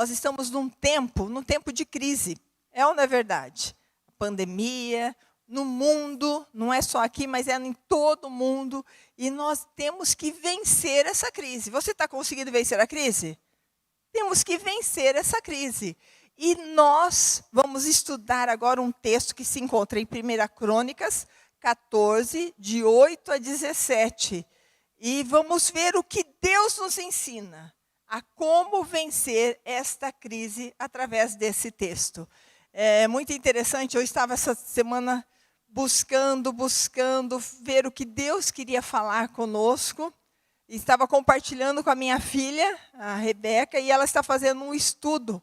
Nós estamos num tempo de crise. É ou não é verdade? Pandemia, no mundo, não é só aqui, mas é em todo o mundo. E nós temos que vencer essa crise. Você está conseguindo vencer a crise? Temos que vencer essa crise. E nós vamos estudar agora um texto que se encontra em 1 Crônicas 14, de 8 a 17. E vamos ver o que Deus nos ensina a como vencer esta crise através desse texto. É muito interessante, eu estava essa semana buscando ver o que Deus queria falar conosco. Estava compartilhando com a minha filha, a Rebeca, e ela está fazendo um estudo.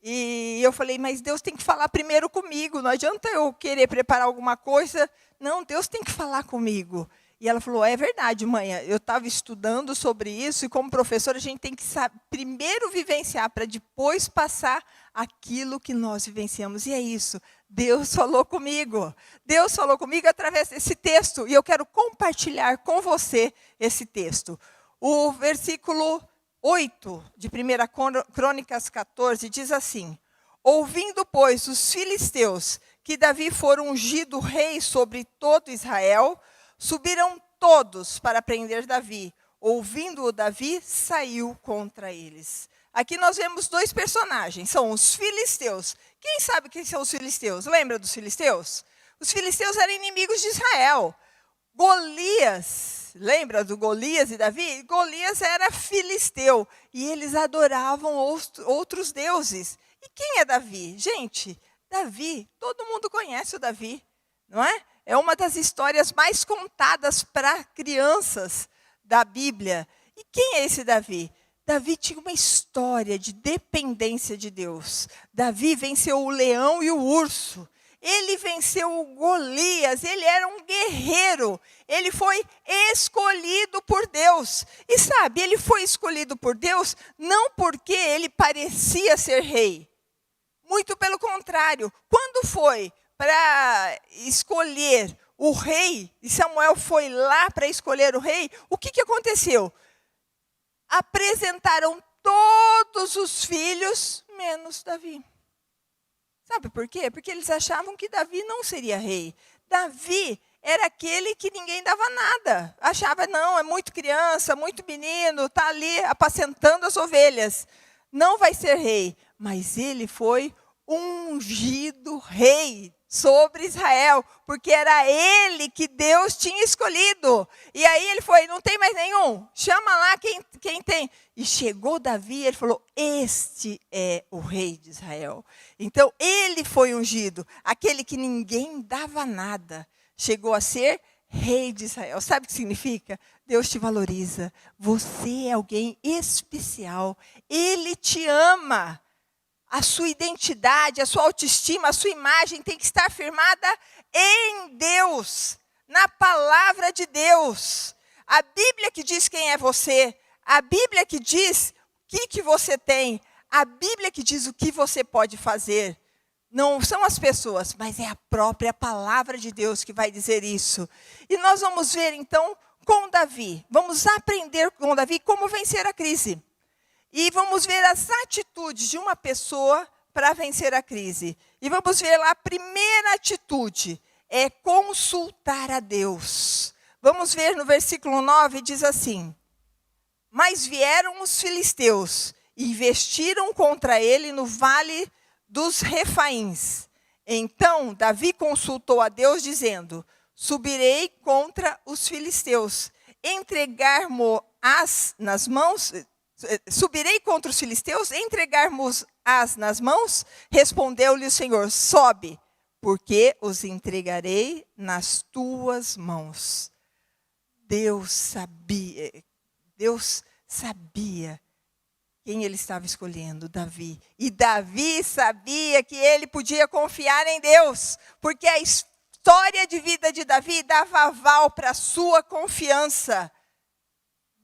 E eu falei, mas Deus tem que falar primeiro comigo, não adianta eu querer preparar alguma coisa. Não, Deus tem que falar comigo. E ela falou, é verdade, mãe, eu estava estudando sobre isso, e como professora a gente tem que primeiro vivenciar, para depois passar aquilo que nós vivenciamos. E é isso, Deus falou comigo. Deus falou comigo através desse texto, e eu quero compartilhar com você esse texto. O versículo 8 de 1 Crônicas 14 diz assim: ouvindo, pois, os filisteus que Davi fora ungido rei sobre todo Israel, subiram todos para prender Davi. Ouvindo-o, Davi saiu contra eles. Aqui nós vemos dois personagens, são os filisteus. Quem sabe quem são os filisteus? Lembra dos filisteus? Os filisteus eram inimigos de Israel. Golias, lembra do Golias e Davi? Golias era filisteu e eles adoravam outros deuses. E quem é Davi? Gente, Davi, todo mundo conhece o Davi, não é? É uma das histórias mais contadas para crianças da Bíblia. E quem é esse Davi? Davi tinha uma história de dependência de Deus. Davi venceu o leão e o urso. Ele venceu o Golias, ele era um guerreiro. Ele foi escolhido por Deus. E sabe, ele foi escolhido por Deus não porque ele parecia ser rei. Muito pelo contrário. Quando foi para escolher o rei, e Samuel foi lá para escolher o rei, o que aconteceu? Apresentaram todos os filhos, menos Davi. Sabe por quê? Porque eles achavam que Davi não seria rei. Davi era aquele que ninguém dava nada. Achava, não, é muito criança, muito menino, está ali apacentando as ovelhas. Não vai ser rei. Mas ele foi ungido rei sobre Israel, porque era ele que Deus tinha escolhido. E aí ele foi, não tem mais nenhum, chama lá quem tem. E chegou Davi e ele falou, este é o rei de Israel. Então ele foi ungido, aquele que ninguém dava nada, chegou a ser rei de Israel. Sabe o que significa? Deus te valoriza, você é alguém especial, ele te ama. A sua identidade, a sua autoestima, a sua imagem tem que estar firmada em Deus, na palavra de Deus. A Bíblia que diz quem é você, a Bíblia que diz o que você tem, a Bíblia que diz o que você pode fazer. Não são as pessoas, mas é a própria palavra de Deus que vai dizer isso. E nós vamos ver então com Davi, vamos aprender com Davi como vencer a crise. E vamos ver as atitudes de uma pessoa para vencer a crise. E vamos ver lá, a primeira atitude é consultar a Deus. Vamos ver no versículo 9, diz assim: mas vieram os filisteus e investiram contra ele no vale dos Refaíns. Então Davi consultou a Deus, dizendo: subirei contra os filisteus, entregar-mo-ás nas mãos... Subirei contra os filisteus, entregar-mos-ás nas mãos? Respondeu-lhe o Senhor: sobe, porque os entregarei nas tuas mãos. Deus sabia quem ele estava escolhendo, Davi. E Davi sabia que ele podia confiar em Deus, porque a história de vida de Davi dava aval para a sua confiança.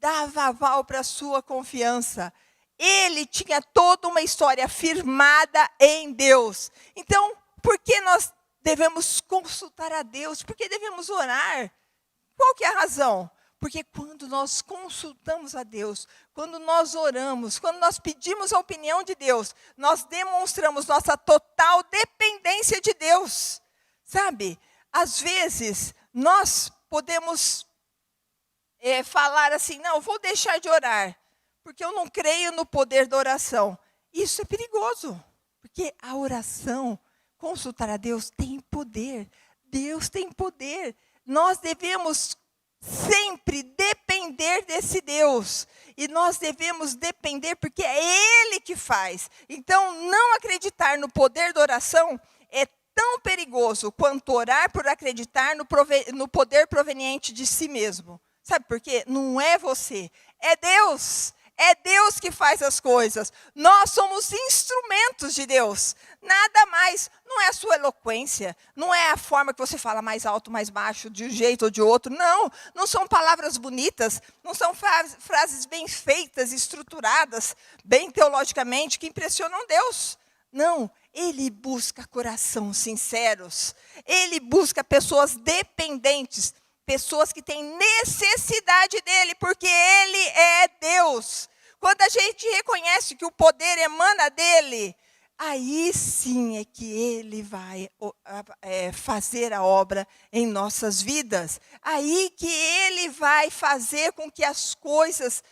Dava aval para a sua confiança. Ele tinha toda uma história firmada em Deus. Então, por que nós devemos consultar a Deus? Por que devemos orar? Qual que é a razão? Porque quando nós consultamos a Deus, quando nós oramos, quando nós pedimos a opinião de Deus, nós demonstramos nossa total dependência de Deus. Sabe, às vezes nós podemos falar assim, não, vou deixar de orar, porque eu não creio no poder da oração. Isso é perigoso, porque a oração, consultar a Deus, tem poder. Deus tem poder. Nós devemos sempre depender desse Deus. E nós devemos depender porque é Ele que faz. Então, não acreditar no poder da oração é tão perigoso quanto orar por acreditar no poder proveniente de si mesmo. Sabe por quê? Não é você, é Deus. É Deus que faz as coisas. Nós somos instrumentos de Deus. Nada mais. Não é a sua eloquência. Não é a forma que você fala mais alto, mais baixo, de um jeito ou de outro. Não. Não são palavras bonitas. Não são frases bem feitas, estruturadas, bem teologicamente, que impressionam Deus. Não. Ele busca corações sinceros. Ele busca pessoas dependentes. Pessoas que têm necessidade dele, porque ele é Deus. Quando a gente reconhece que o poder emana dele, aí sim é que ele vai fazer a obra em nossas vidas. Aí que ele vai fazer com que as coisas,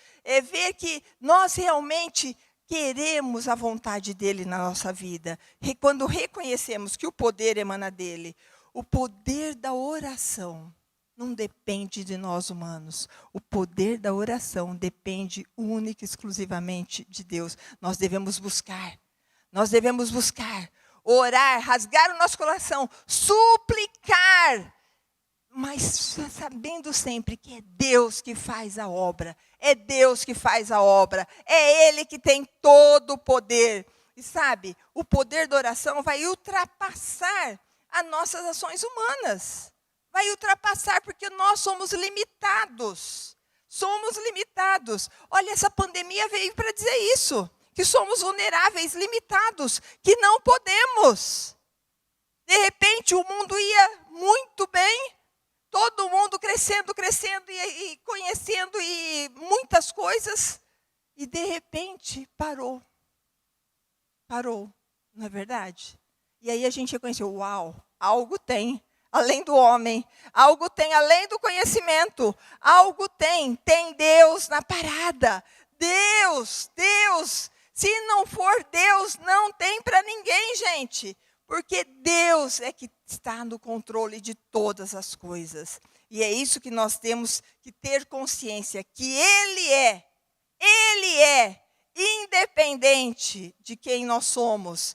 ver que nós realmente queremos a vontade dele na nossa vida. Quando reconhecemos que o poder emana dele, o poder da oração não depende de nós humanos. O poder da oração depende única e exclusivamente de Deus. Nós devemos buscar. Nós devemos buscar, orar, rasgar o nosso coração, suplicar. Mas sabendo sempre que é Deus que faz a obra. É Deus que faz a obra. É Ele que tem todo o poder. E sabe, o poder da oração vai ultrapassar as nossas ações humanas. Vai ultrapassar, porque nós somos limitados. Somos limitados. Olha, essa pandemia veio para dizer isso. Que somos vulneráveis, limitados. Que não podemos. De repente, o mundo ia muito bem. Todo mundo crescendo e conhecendo e muitas coisas. E, de repente, parou. Parou, não é verdade? E aí a gente reconheceu, uau, algo tem. Além do homem, algo tem além do conhecimento, algo tem Deus na parada, Deus, se não for Deus, não tem para ninguém, gente, porque Deus é que está no controle de todas as coisas, e é isso que nós temos que ter consciência, que Ele é independente de quem nós somos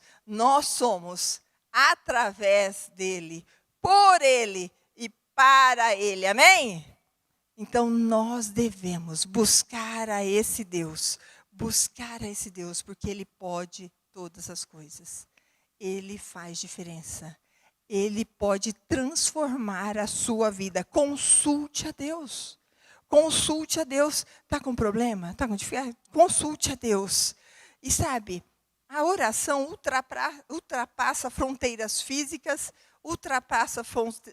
através dele, por Ele e para Ele, amém? Então nós devemos buscar a esse Deus, porque Ele pode todas as coisas. Ele faz diferença, Ele pode transformar a sua vida. Consulte a Deus, está com problema? Está com dificuldade? Consulte a Deus. E sabe, a oração ultrapassa fronteiras físicas, ultrapassa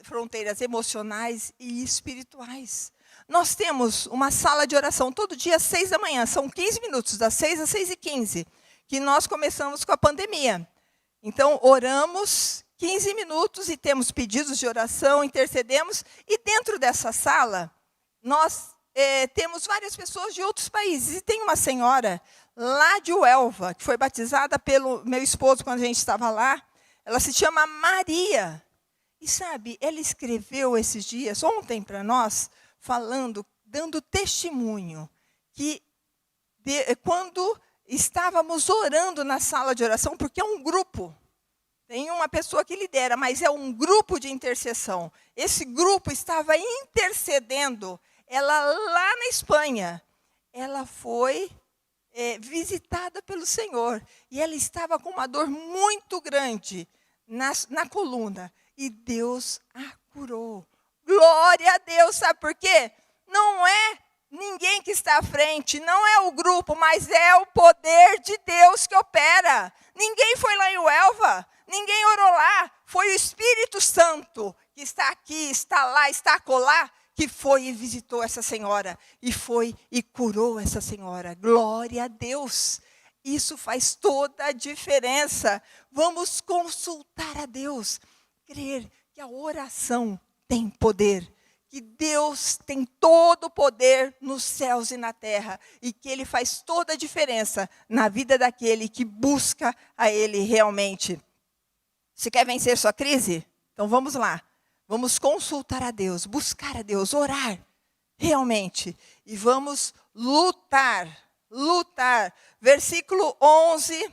fronteiras emocionais e espirituais. Nós temos uma sala de oração todo dia às 6 da manhã. São 15 minutos, das 6 às 6h15, que nós começamos com a pandemia. Então, oramos 15 minutos e temos pedidos de oração, intercedemos. E dentro dessa sala, nós temos várias pessoas de outros países. E tem uma senhora lá de Uelva, que foi batizada pelo meu esposo quando a gente estava lá. Ela se chama Maria. E sabe, ela escreveu esses dias, ontem para nós, dando testemunho, que quando estávamos orando na sala de oração, porque é um grupo, tem uma pessoa que lidera, mas é um grupo de intercessão. Esse grupo estava intercedendo, ela lá na Espanha, ela foi visitada pelo Senhor, e ela estava com uma dor muito grande na coluna, e Deus a curou. Glória a Deus, sabe por quê? Não é ninguém que está à frente, não é o grupo, mas é o poder de Deus que opera. Ninguém foi lá em Uelva, ninguém orou lá, foi o Espírito Santo que está aqui, está lá, está acolá, que foi e visitou essa senhora, e foi e curou essa senhora. Glória a Deus! Isso faz toda a diferença. Vamos consultar a Deus, crer que a oração tem poder, que Deus tem todo o poder nos céus e na terra, e que Ele faz toda a diferença na vida daquele que busca a Ele realmente. Você quer vencer sua crise? Então vamos lá. Vamos consultar a Deus, buscar a Deus, orar realmente. E vamos lutar. Versículo 11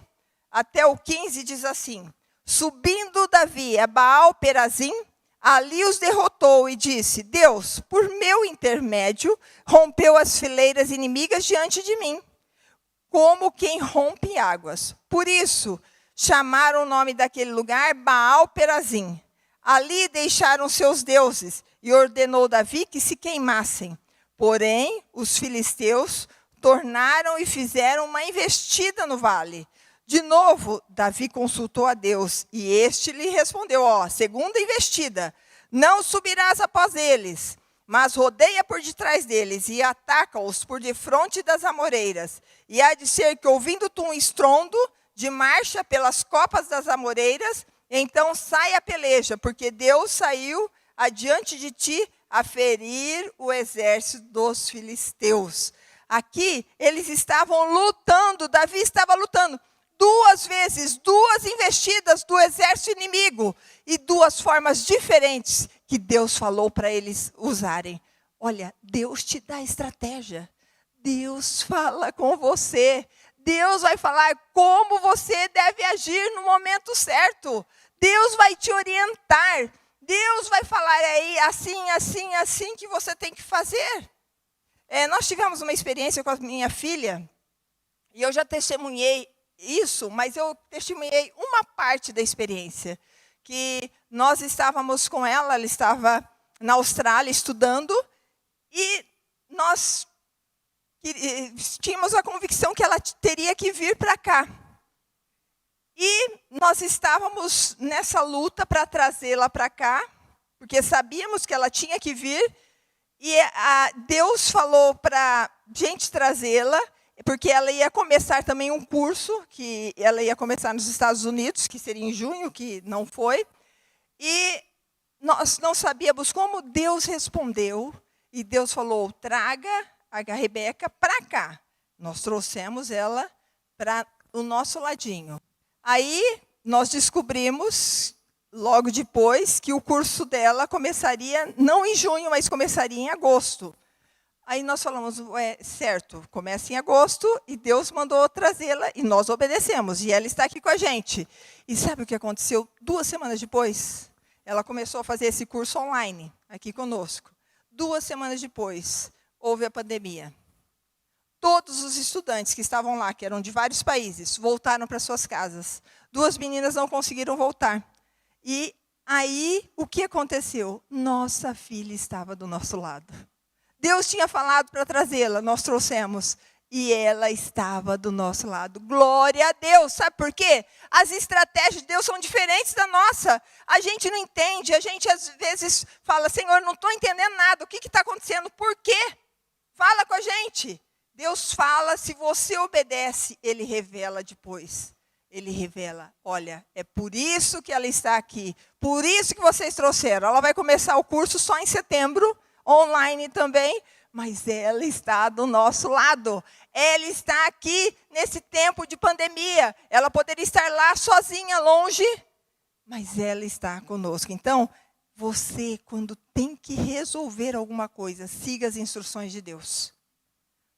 até o 15 diz assim: subindo Davi a Baal-Perazim, ali os derrotou e disse: Deus, por meu intermédio, rompeu as fileiras inimigas diante de mim, como quem rompe águas. Por isso, chamaram o nome daquele lugar Baal-Perazim. Ali deixaram seus deuses e ordenou Davi que se queimassem. Porém, os filisteus tornaram e fizeram uma investida no vale. De novo, Davi consultou a Deus, e este lhe respondeu, segunda investida, não subirás após eles, mas rodeia por detrás deles, e ataca-os por defronte das amoreiras. E há de ser que, ouvindo tu um estrondo de marcha pelas copas das amoreiras, então sai a peleja, porque Deus saiu adiante de ti a ferir o exército dos filisteus. Aqui, eles estavam lutando, Davi estava lutando. 2 vezes, 2 investidas do exército inimigo. E 2 formas diferentes que Deus falou para eles usarem. Olha, Deus te dá estratégia. Deus fala com você. Deus vai falar como você deve agir no momento certo. Deus vai te orientar. Deus vai falar aí assim que você tem que fazer. Nós tivemos uma experiência com a minha filha. E eu já testemunhei isso, mas eu testemunhei uma parte da experiência. Que nós estávamos com ela estava na Austrália estudando, e nós tínhamos a convicção que ela teria que vir para cá. E nós estávamos nessa luta para trazê-la para cá, porque sabíamos que ela tinha que vir, e Deus falou para a gente trazê-la, porque ela ia começar também um curso, que ela ia começar nos Estados Unidos, que seria em junho, que não foi. E nós não sabíamos como. Deus respondeu, e Deus falou, traga a Rebeca para cá. Nós trouxemos ela para o nosso ladinho. Aí nós descobrimos, logo depois, que o curso dela começaria, não em junho, mas começaria em agosto. Aí nós falamos, certo, começa em agosto, e Deus mandou trazê-la, e nós obedecemos, e ela está aqui com a gente. E sabe o que aconteceu? 2 semanas depois, ela começou a fazer esse curso online, aqui conosco. 2 semanas depois, houve a pandemia. Todos os estudantes que estavam lá, que eram de vários países, voltaram para suas casas. 2 meninas não conseguiram voltar. E aí, o que aconteceu? Nossa filha estava do nosso lado. Deus tinha falado para trazê-la, nós trouxemos. E ela estava do nosso lado. Glória a Deus. Sabe por quê? As estratégias de Deus são diferentes da nossa. A gente não entende. A gente às vezes fala, Senhor, não estou entendendo nada. O que está acontecendo? Por quê? Fala com a gente. Deus fala, se você obedece, Ele revela depois. Ele revela, olha, é por isso que ela está aqui. Por isso que vocês trouxeram. Ela vai começar o curso só em setembro. Online também, mas ela está do nosso lado. Ela está aqui nesse tempo de pandemia. Ela poderia estar lá sozinha, longe, mas ela está conosco. Então, você, quando tem que resolver alguma coisa, siga as instruções de Deus.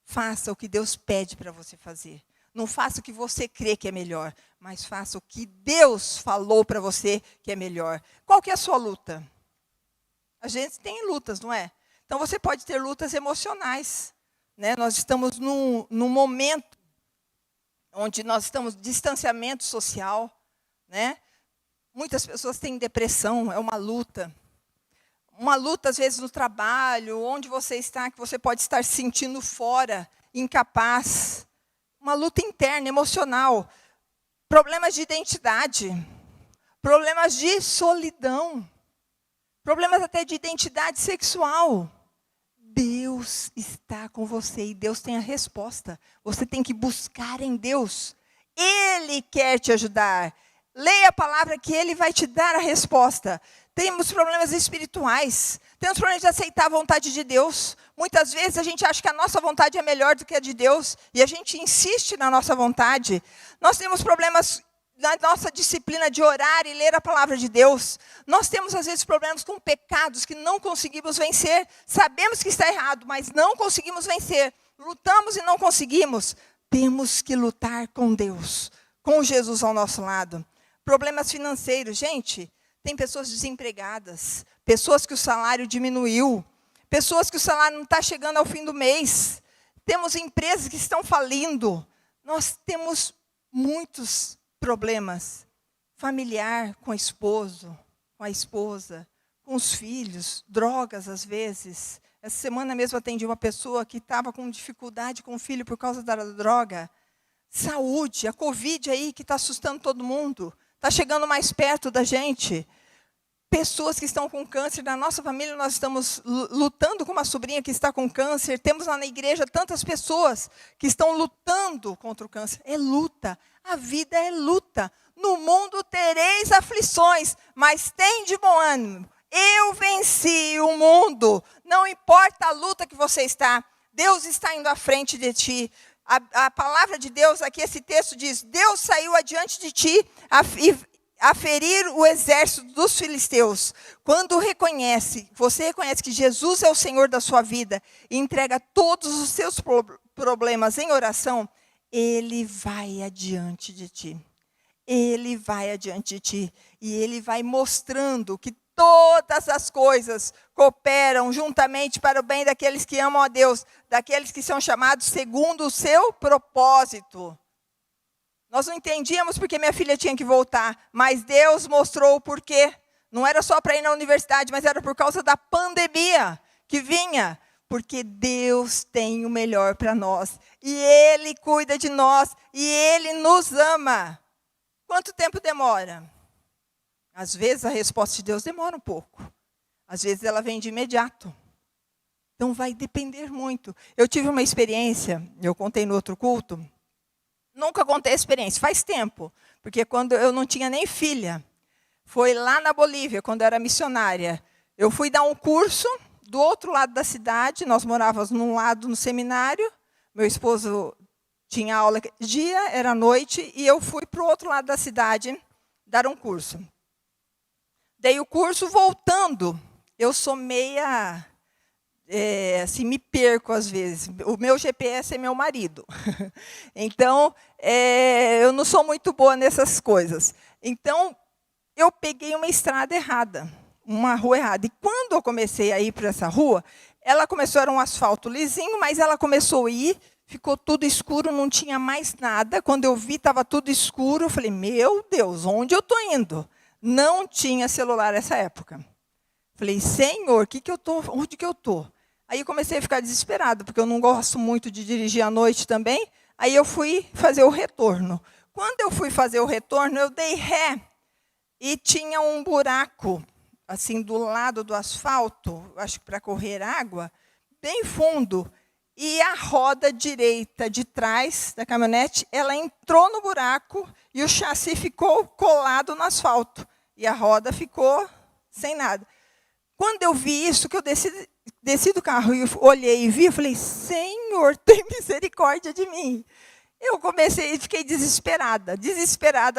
Faça o que Deus pede para você fazer. Não faça o que você crê que é melhor, mas faça o que Deus falou para você que é melhor. Qual que é a sua luta? A gente tem lutas, não é? Então, você pode ter lutas emocionais. Né? Nós estamos num momento onde nós estamos em distanciamento social. Né? Muitas pessoas têm depressão, é uma luta. Uma luta, às vezes, no trabalho, onde você está, que você pode estar se sentindo fora, incapaz. Uma luta interna, emocional. Problemas de identidade. Problemas de solidão. Problemas até de identidade sexual. Deus está com você e Deus tem a resposta. Você tem que buscar em Deus. Ele quer te ajudar. Leia a palavra que Ele vai te dar a resposta. Temos problemas espirituais. Temos problemas de aceitar a vontade de Deus. Muitas vezes a gente acha que a nossa vontade é melhor do que a de Deus. E a gente insiste na nossa vontade. Nós temos problemas na nossa disciplina de orar e ler a palavra de Deus. Nós temos, às vezes, problemas com pecados que não conseguimos vencer. Sabemos que está errado, mas não conseguimos vencer. Lutamos e não conseguimos. Temos que lutar com Deus, com Jesus ao nosso lado. Problemas financeiros. Gente, tem pessoas desempregadas, pessoas que o salário diminuiu, pessoas que o salário não está chegando ao fim do mês. Temos empresas que estão falindo. Nós temos muitos problemas, familiar com o esposo, com a esposa, com os filhos, drogas às vezes. Essa semana mesmo atendi uma pessoa que estava com dificuldade com o filho por causa da droga. Saúde, a Covid aí que está assustando todo mundo, está chegando mais perto da gente. Pessoas que estão com câncer, na nossa família nós estamos lutando com uma sobrinha que está com câncer. Temos lá na igreja tantas pessoas que estão lutando contra o câncer. É luta, a vida é luta. No mundo tereis aflições, mas tem de bom ânimo. Eu venci o mundo. Não importa a luta que você está, Deus está indo à frente de ti. A palavra de Deus, aqui esse texto diz, Deus saiu adiante de ti a ferir o exército dos filisteus. Quando você reconhece que Jesus é o Senhor da sua vida e entrega todos os seus problemas em oração, Ele vai adiante de ti. Ele vai adiante de ti. E Ele vai mostrando que todas as coisas cooperam juntamente para o bem daqueles que amam a Deus, daqueles que são chamados segundo o seu propósito. Nós não entendíamos porque minha filha tinha que voltar, mas Deus mostrou o porquê. Não era só para ir na universidade, mas era por causa da pandemia que vinha. Porque Deus tem o melhor para nós. E Ele cuida de nós. E Ele nos ama. Quanto tempo demora? Às vezes a resposta de Deus demora um pouco. Às vezes ela vem de imediato. Então vai depender muito. Eu tive uma experiência, eu contei no outro culto. Nunca contei a experiência, faz tempo. Porque quando eu não tinha nem filha. Foi lá na Bolívia, quando eu era missionária. Eu fui dar um curso do outro lado da cidade. Nós morávamos num lado no seminário. Meu esposo tinha aula dia, era noite. E eu fui para o outro lado da cidade dar um curso. Dei o curso voltando. Eu sou meia... assim, me perco às vezes. O meu GPS é meu marido. Então, eu não sou muito boa nessas coisas. Então, eu peguei uma estrada errada, uma rua errada. E quando eu comecei a ir para essa rua, ela começou, era um asfalto lisinho, mas ela começou a ir, ficou tudo escuro, não tinha mais nada. Quando eu vi, estava tudo escuro. Eu falei, meu Deus, onde eu estou indo? Não tinha celular nessa época. Falei, Senhor, onde que eu estou? Aí eu comecei a ficar desesperada, porque eu não gosto muito de dirigir à noite também. Aí eu fui fazer o retorno. Quando eu fui fazer o retorno, eu dei ré. E tinha um buraco, assim, do lado do asfalto, acho que para correr água, bem fundo. E a roda direita de trás da caminhonete, ela entrou no buraco e o chassi ficou colado no asfalto. E a roda ficou sem nada. Quando eu vi isso, que eu desci do carro e olhei e vi, eu falei, Senhor, tem misericórdia de mim. Eu fiquei desesperada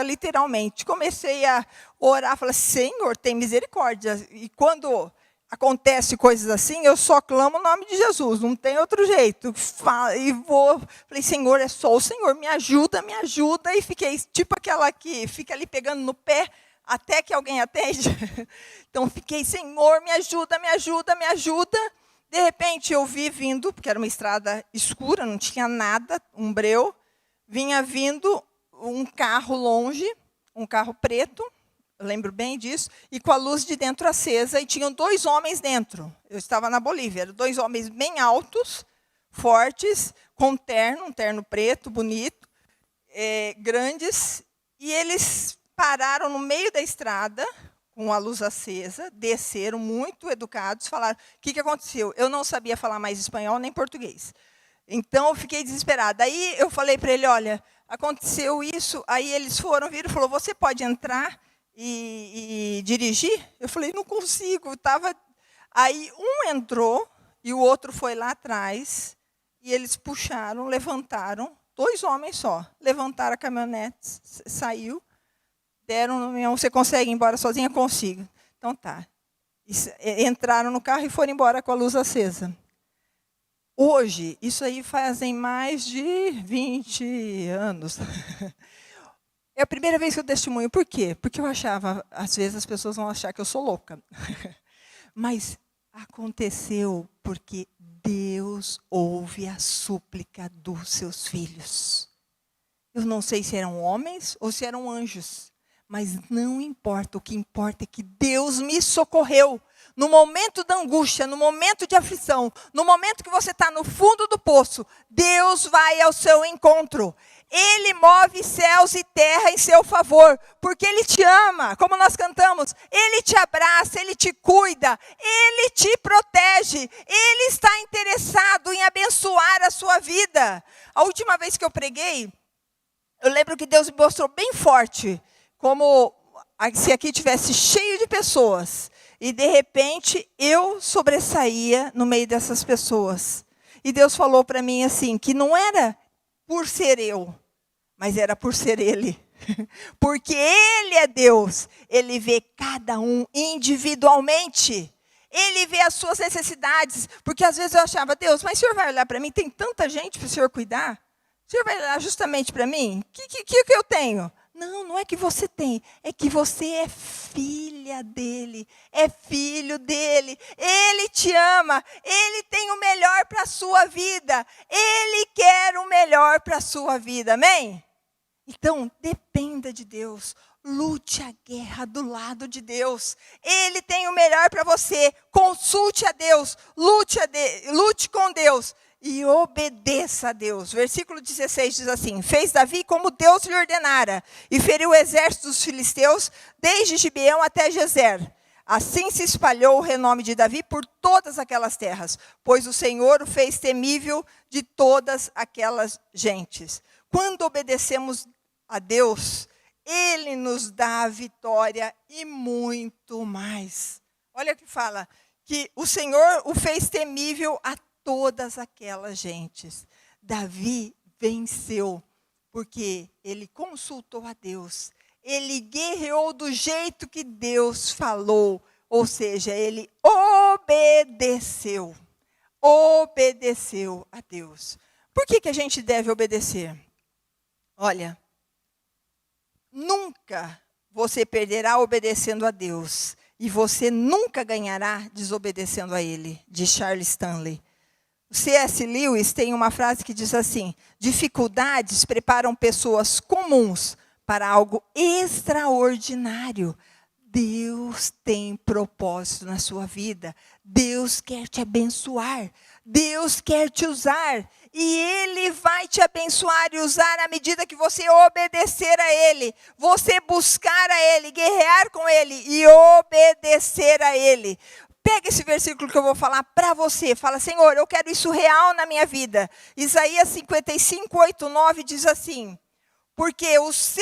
literalmente. Comecei a orar, falei, Senhor, tem misericórdia. E quando acontece coisas assim, eu só clamo o nome de Jesus, não tem outro jeito. Falei, Senhor, é só o Senhor, me ajuda. E fiquei tipo aquela que fica ali pegando no pé, até que alguém atende. Então, fiquei, Senhor, me ajuda. De repente, eu vi vindo, porque era uma estrada escura, não tinha nada, um breu. Vinha vindo um carro longe, um carro preto, eu lembro bem disso, e com a luz de dentro acesa, e tinham 2 homens dentro. Eu estava na Bolívia, eram 2 homens bem altos, fortes, com um terno preto, bonito, grandes, e eles pararam no meio da estrada, com a luz acesa, desceram muito educados, falaram, o que aconteceu? Eu não sabia falar mais espanhol nem português. Então, eu fiquei desesperada. Aí, eu falei para ele, olha, aconteceu isso. Aí, eles foram, viram e falou, você pode entrar e dirigir? Eu falei, não consigo. Aí, um entrou e o outro foi lá atrás. E eles puxaram, levantaram, 2 homens só. Levantaram a caminhonete, saiu. Deram no caminhão, você consegue ir embora sozinha? Consigo. Então, tá. Entraram no carro e foram embora com a luz acesa. Hoje, isso aí fazem mais de 20 anos. É a primeira vez que eu testemunho. Por quê? Porque eu achava, às vezes as pessoas vão achar que eu sou louca. Mas aconteceu porque Deus ouve a súplica dos seus filhos. Eu não sei se eram homens ou se eram anjos. Mas não importa, o que importa é que Deus me socorreu. No momento da angústia, no momento de aflição, no momento que você está no fundo do poço, Deus vai ao seu encontro. Ele move céus e terra em seu favor, porque Ele te ama, como nós cantamos. Ele te abraça, Ele te cuida, Ele te protege. Ele está interessado em abençoar a sua vida. A última vez que eu preguei, eu lembro que Deus me mostrou bem forte, como se aqui tivesse cheio de pessoas. E, de repente, eu sobressaía no meio dessas pessoas. E Deus falou para mim assim, que não era por ser eu, mas era por ser Ele. Porque Ele é Deus. Ele vê cada um individualmente. Ele vê as suas necessidades. Porque, às vezes, eu achava, Deus, mas o Senhor vai olhar para mim? Tem tanta gente para o Senhor cuidar? O Senhor vai olhar justamente para mim? O que eu tenho? Não, não é que você tem, é que você é filha dele, é filho dele. Ele te ama, ele tem o melhor para a sua vida. Ele quer o melhor para a sua vida, amém? Então, dependa de Deus, lute a guerra do lado de Deus. Ele tem o melhor para você, consulte a Deus, lute com Deus. E obedeça a Deus. Versículo 16 diz assim, fez Davi como Deus lhe ordenara, e feriu o exército dos filisteus, desde Gibeão até Gezer. Assim se espalhou o renome de Davi por todas aquelas terras, pois o Senhor o fez temível de todas aquelas gentes. Quando obedecemos a Deus, Ele nos dá a vitória e muito mais. Olha o que fala, que o Senhor o fez temível a todas aquelas gentes. Davi venceu, porque ele consultou a Deus. Ele guerreou do jeito que Deus falou. Ou seja, ele obedeceu. Obedeceu a Deus. Por que a gente deve obedecer? Olha, nunca você perderá obedecendo a Deus. E você nunca ganhará desobedecendo a Ele, diz Charles Stanley. O C.S. Lewis tem uma frase que diz assim, dificuldades preparam pessoas comuns para algo extraordinário. Deus tem propósito na sua vida. Deus quer te abençoar. Deus quer te usar. E Ele vai te abençoar e usar à medida que você obedecer a Ele. Você buscar a Ele, guerrear com Ele e obedecer a Ele. Pega esse versículo que eu vou falar para você. Fala, Senhor, eu quero isso real na minha vida. Isaías 55, 8, 9 diz assim, porque os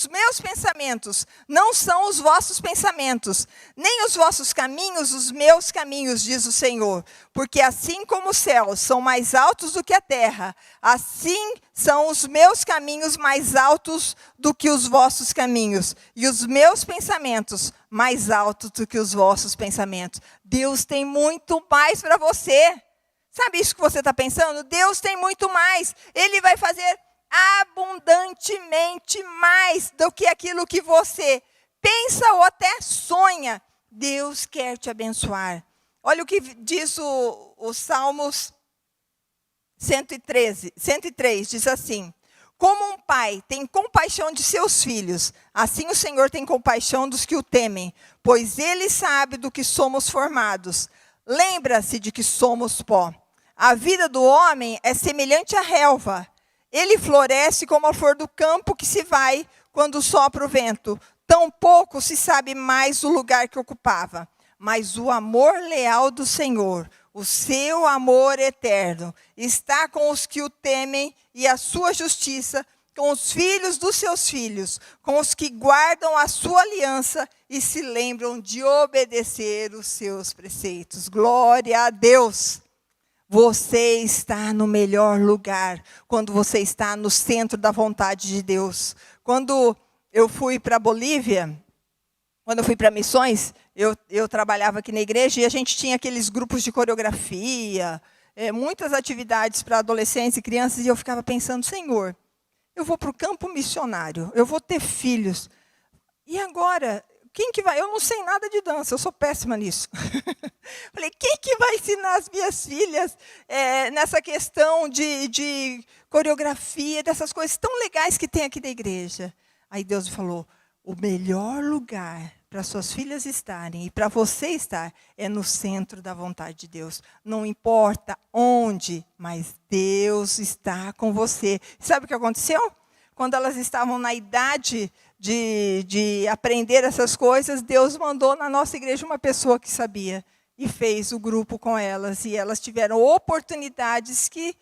meus pensamentos não são os vossos pensamentos, nem os vossos caminhos, os meus caminhos, diz o Senhor. Porque assim como os céus são mais altos do que a terra, assim são os meus caminhos mais altos do que os vossos caminhos, e os meus pensamentos mais altos do que os vossos pensamentos. Deus tem muito mais para você. Sabe isso que você está pensando? Deus tem muito mais. Ele vai fazer abundantemente mais do que aquilo que você pensa ou até sonha. Deus quer te abençoar. Olha o que diz o Salmos 103, diz assim, como um pai tem compaixão de seus filhos, assim o Senhor tem compaixão dos que o temem, pois Ele sabe do que somos formados. Lembra-se de que somos pó. A vida do homem é semelhante à relva. Ele floresce como a flor do campo que se vai, quando sopra o vento, tampouco se sabe mais o lugar que ocupava. Mas o amor leal do Senhor, o seu amor eterno, está com os que o temem, e a sua justiça com os filhos dos seus filhos, com os que guardam a sua aliança e se lembram de obedecer os seus preceitos. Glória a Deus! Você está no melhor lugar quando você está no centro da vontade de Deus. Quando eu fui para a Bolívia, quando eu fui para missões, eu trabalhava aqui na igreja e a gente tinha aqueles grupos de coreografia, muitas atividades para adolescentes e crianças, e eu ficava pensando, Senhor, eu vou para o campo missionário, eu vou ter filhos. E agora, quem que vai? Eu não sei nada de dança, eu sou péssima nisso. Falei, quem que vai ensinar as minhas filhas nessa questão de coreografia, dessas coisas tão legais que tem aqui na igreja? Aí Deus falou, o melhor lugar para suas filhas estarem e para você estar é no centro da vontade de Deus. Não importa onde, mas Deus está com você. Sabe o que aconteceu? Quando elas estavam na idade de aprender essas coisas, Deus mandou na nossa igreja uma pessoa que sabia e fez o grupo com elas. E elas tiveram oportunidades que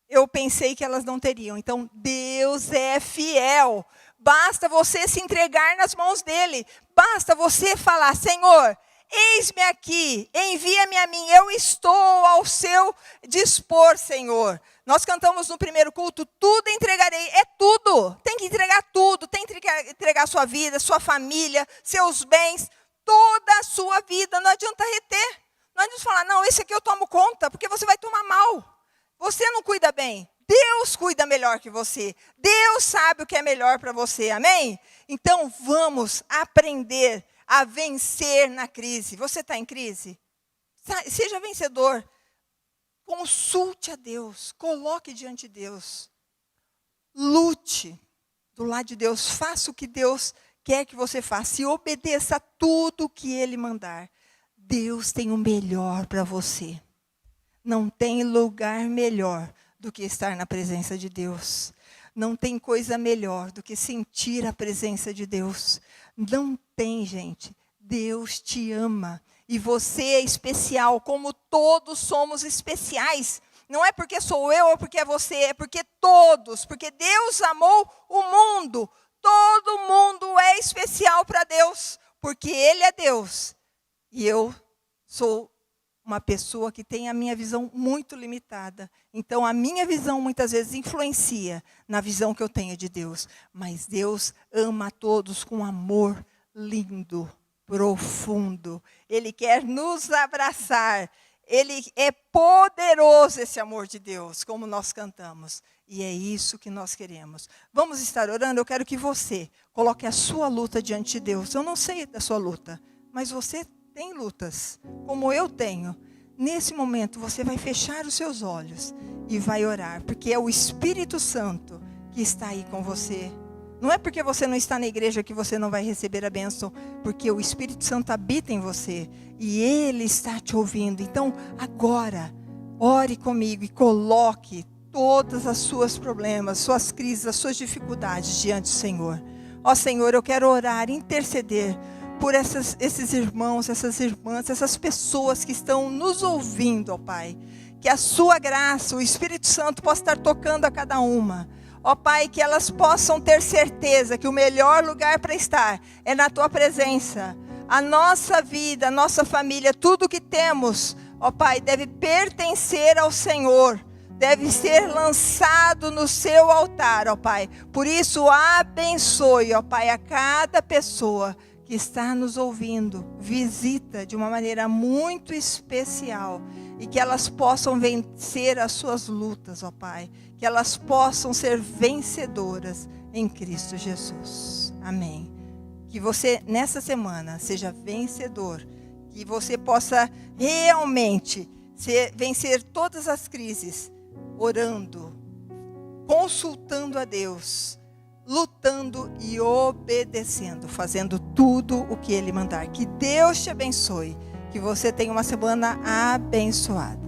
eu pensei que elas não teriam. Então, Deus é fiel. Basta você se entregar nas mãos dele. Basta você falar, Senhor, eis-me aqui, envia-me a mim. Eu estou ao seu dispor, Senhor. Nós cantamos no primeiro culto, tudo entregarei. É tudo. Tem que entregar tudo. Tem que entregar sua vida, sua família, seus bens, toda a sua vida. Não adianta reter. Não adianta falar, não, esse aqui eu tomo conta, porque você vai tomar mal. Você não cuida bem. Deus cuida melhor que você. Deus sabe o que é melhor para você. Amém? Então, vamos aprender a vencer na crise. Você está em crise? Seja vencedor. Consulte a Deus. Coloque diante de Deus. Lute do lado de Deus. Faça o que Deus quer que você faça. E obedeça a tudo que Ele mandar. Deus tem o melhor para você. Não tem lugar melhor do que estar na presença de Deus. Não tem coisa melhor do que sentir a presença de Deus. Não tem, gente. Deus te ama. E você é especial, como todos somos especiais. Não é porque sou eu ou porque é você, é porque todos. Porque Deus amou o mundo. Todo mundo é especial para Deus. Porque Ele é Deus. E eu sou uma pessoa que tem a minha visão muito limitada. Então, a minha visão muitas vezes influencia na visão que eu tenho de Deus. Mas Deus ama a todos com amor lindo, profundo. Ele quer nos abraçar. Ele é poderoso, esse amor de Deus, como nós cantamos. E é isso que nós queremos. Vamos estar orando? Eu quero que você coloque a sua luta diante de Deus. Eu não sei da sua luta, mas você tem lutas, como eu tenho. Nesse momento, você vai fechar os seus olhos e vai orar, porque é o Espírito Santo que está aí com você. Não é porque você não está na igreja que você não vai receber a bênção, porque o Espírito Santo habita em você e Ele está te ouvindo. Então, agora, ore comigo e coloque todos os seus problemas, suas crises, as suas dificuldades diante do Senhor. Ó Senhor, eu quero orar, interceder por esses irmãos, essas irmãs, essas pessoas que estão nos ouvindo, ó Pai. Que a sua graça, o Espírito Santo possa estar tocando a cada uma. Ó Pai, que elas possam ter certeza que o melhor lugar para estar é na Tua presença. A nossa vida, a nossa família, tudo que temos, ó Pai, deve pertencer ao Senhor. Deve ser lançado no seu altar, ó Pai. Por isso, abençoe, ó Pai, a cada pessoa que está nos ouvindo, visita de uma maneira muito especial e que elas possam vencer as suas lutas, ó Pai, que elas possam ser vencedoras em Cristo Jesus. Amém. Que você nessa semana seja vencedor, que você possa realmente vencer todas as crises, orando, consultando a Deus, lutando e obedecendo, fazendo tudo o que Ele mandar. Que Deus te abençoe, que você tenha uma semana abençoada.